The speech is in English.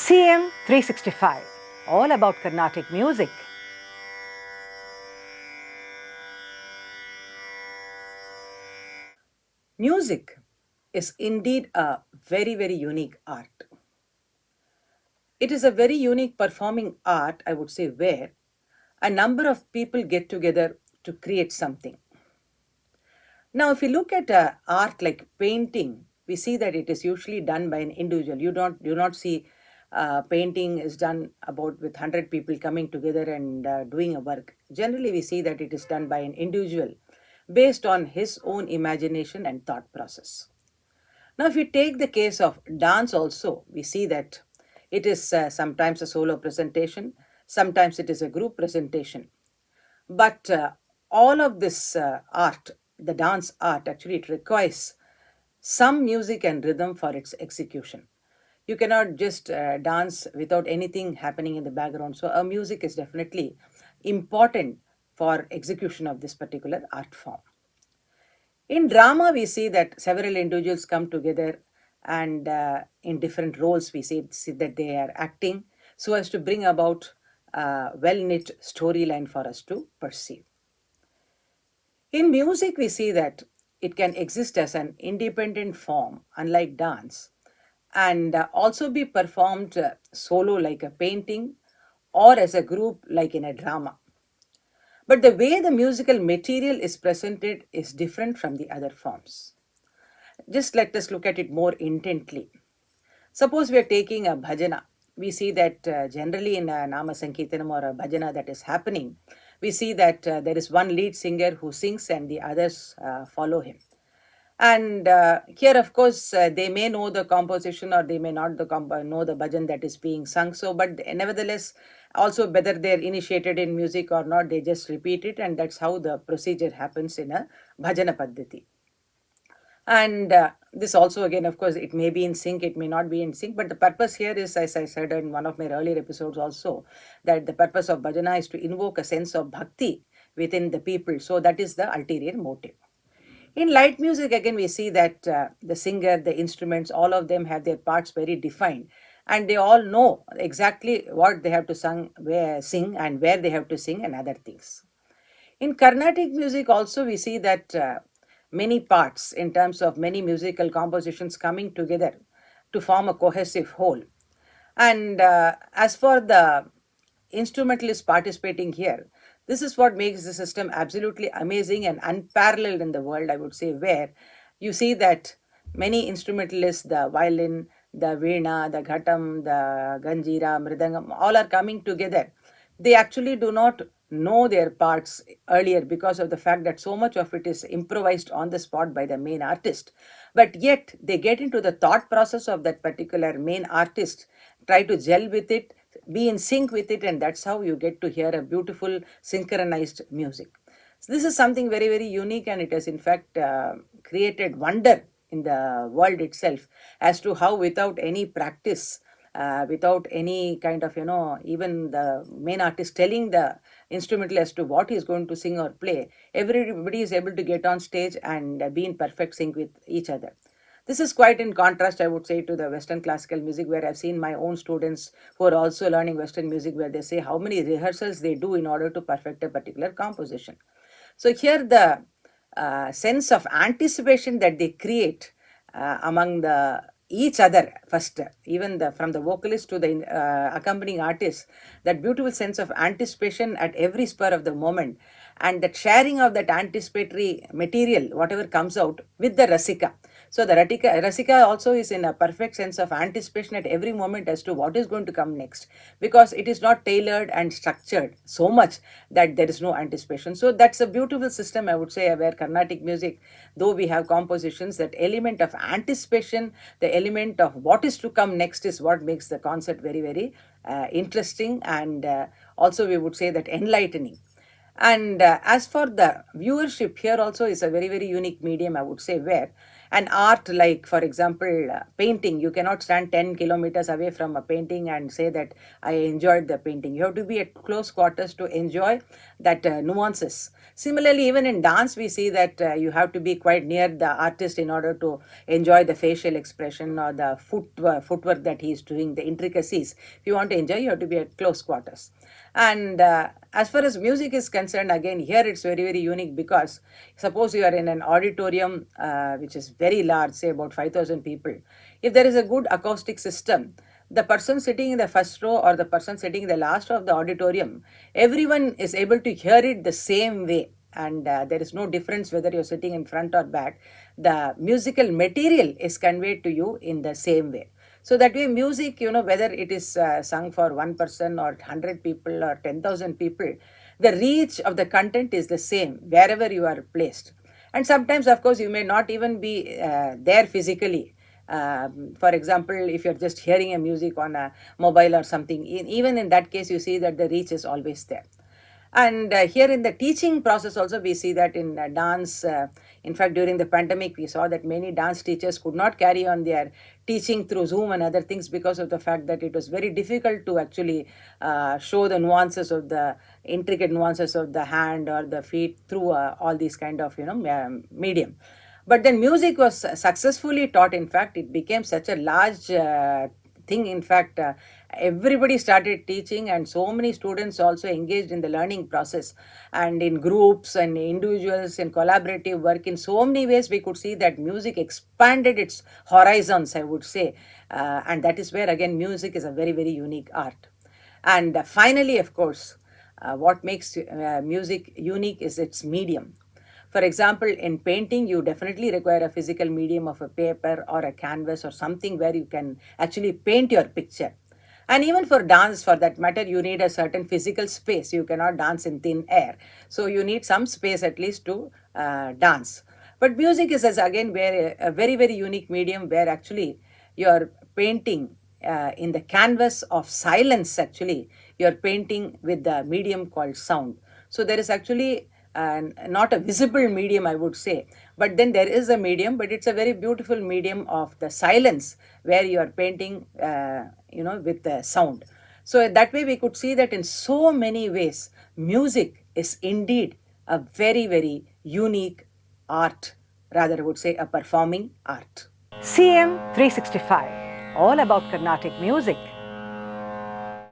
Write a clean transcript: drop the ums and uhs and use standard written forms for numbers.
CM 365, all about Carnatic music. Music is indeed a very, very unique art. It is a very unique performing art, I would say, where a number of people get together to create something. Now, if you look at art like painting, we see that it is usually done by an individual. You don't do not see painting is done about with 100 people coming together and doing a work. Generally, we see that it is done by an individual based on his own imagination and thought process. Now, if you take the case of dance also, we see that it is sometimes a solo presentation, sometimes it is a group presentation. But all of this art, the dance art, actually it requires some music and rhythm for its execution. You cannot just dance without anything happening in the background. So, a music is definitely important for execution of this particular art form. In drama, we see that several individuals come together and in different roles, we see that they are acting so as to bring about a well knit storyline for us to perceive. In music, we see that it can exist as an independent form, unlike dance, and also be performed solo, like a painting, or as a group, like in a drama. But the way the musical material is presented is different from the other forms. Just let us look at it more intently. Suppose we are taking a bhajana. We see that generally in a Nama Sankirtanam or a bhajana that is happening, we see that there is one lead singer who sings and the others follow him. And here, of course, they may know the composition or they may not know the bhajan that is being sung. So, but nevertheless, also whether they're initiated in music or not, they just repeat it, and that's how the procedure happens in a bhajana paddhati. And this also, again, of course, it may be in sync, it may not be in sync, but the purpose here is, as I said in one of my earlier episodes also, that the purpose of bhajana is to invoke a sense of bhakti within the people. So that is the ulterior motive. In light music, again, we see that the singer, the instruments, all of them have their parts very defined, and they all know exactly what they have to sing and where they have to sing and other things. In Carnatic music also, we see that many parts in terms of many musical compositions coming together to form a cohesive whole. And as for the instrumentalists participating here, this is what makes the system absolutely amazing and unparalleled in the world, I would say, where you see that many instrumentalists, the violin, the veena, the ghatam, the ganjira, mridangam, all are coming together. They actually do not know their parts earlier because of the fact that so much of it is improvised on the spot by the main artist. But yet they get into the thought process of that particular main artist, try to gel with it, be in sync with it, and that's how you get to hear a beautiful synchronized music. So this is something very, very unique, and it has in fact created wonder in the world itself as to how, without any practice, without any kind of, even the main artist telling the instrumental as to what he's going to sing or play, everybody is able to get on stage and be in perfect sync with each other. This is quite in contrast, I would say, to the Western classical music, where I've seen my own students who are also learning Western music, where they say how many rehearsals they do in order to perfect a particular composition. So here the sense of anticipation that they create among the each other first, even from the vocalist to the accompanying artist, that beautiful sense of anticipation at every spur of the moment, and that sharing of that anticipatory material, whatever comes out, with the rasika. So the rasika also is in a perfect sense of anticipation at every moment as to what is going to come next, because it is not tailored and structured so much that there is no anticipation. So that's a beautiful system, I would say, where Carnatic music, though we have compositions, that element of anticipation, the element of what is to come next, is what makes the concert very, very interesting, and also we would say that enlightening. And as for the viewership, here also is a very, very unique medium, I would say, where an art like, for example, painting, you cannot stand 10 kilometers away from a painting and say that I enjoyed the painting. You have to be at close quarters to enjoy that nuances. Similarly, even in dance, we see that you have to be quite near the artist in order to enjoy the facial expression or the footwork that he is doing, the intricacies. If you want to enjoy, you have to be at close quarters. And as far as music is concerned, again, here it's very, very unique, because suppose you are in an auditorium which is very large, say about 5,000 people. If there is a good acoustic system, the person sitting in the first row or the person sitting in the last row of the auditorium, everyone is able to hear it the same way. And there is no difference whether you're sitting in front or back. The musical material is conveyed to you in the same way. So that way, music, whether it is sung for one person or 100 people or 10,000 people, the reach of the content is the same wherever you are placed. And sometimes, of course, you may not even be there physically. For example, if you're just hearing a music on a mobile or something, even in that case, you see that the reach is always there. And here in the teaching process also, we see that in dance, in fact, during the pandemic, we saw that many dance teachers could not carry on their teaching through Zoom and other things, because of the fact that it was very difficult to actually show the nuances of the intricate nuances of the hand or the feet through all these kind of, medium. But then music was successfully taught. In fact, it became such a large thing. In fact, everybody started teaching, and so many students also engaged in the learning process, and in groups and individuals in collaborative work. In so many ways, we could see that music expanded its horizons, I would say. And that is where, again, music is a very, very unique art. And finally, of course, what makes music unique is its medium. For example, in painting, you definitely require a physical medium of a paper or a canvas or something where you can actually paint your picture. And even for dance, for that matter, you need a certain physical space. You cannot dance in thin air. So you need some space at least to dance. But music is, as again, where a very, very unique medium, where actually you're painting in the canvas of silence. Actually, you're painting with the medium called sound. So there is actually not a visible medium, I would say, but then there is a medium, but it's a very beautiful medium of the silence, where you are painting, with the sound. So that way, we could see that in so many ways, music is indeed a very, very unique art, rather I would say a performing art. CM 365, all about Carnatic music.